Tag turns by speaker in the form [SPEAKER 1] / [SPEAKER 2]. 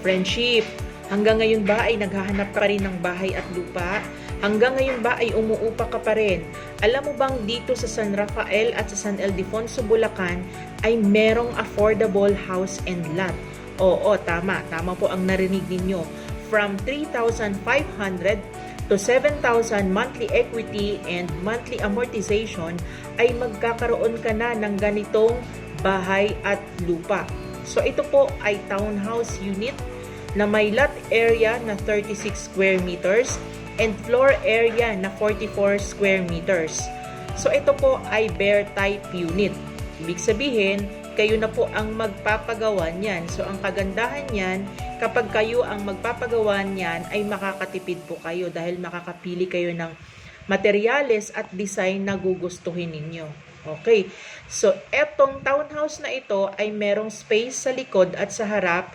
[SPEAKER 1] Friendship, hanggang ngayon ba ay naghahanap ka rin ng bahay at lupa? Hanggang ngayon ba ay umuupa ka pa rin? Alam mo bang dito sa San Rafael at sa San Ildefonso, Bulacan ay merong affordable house and lot? Oo, tama. Tama po ang narinig ninyo. From 3,500 to 7,000 monthly equity and monthly amortization ay magkakaroon ka na ng ganitong bahay at lupa. So ito po ay townhouse unit na may lot area na 36 square meters and floor area na 44 square meters. So ito po ay bare type unit. Ibig sabihin, kayo na po ang magpapagawa niyan. So ang kagandahan niyan, kapag kayo ang magpapagawa niyan ay makakatipid po kayo dahil makakapili kayo ng materyales at design na gugustuhin ninyo. Okay, so etong townhouse na ito ay merong space sa likod at sa harap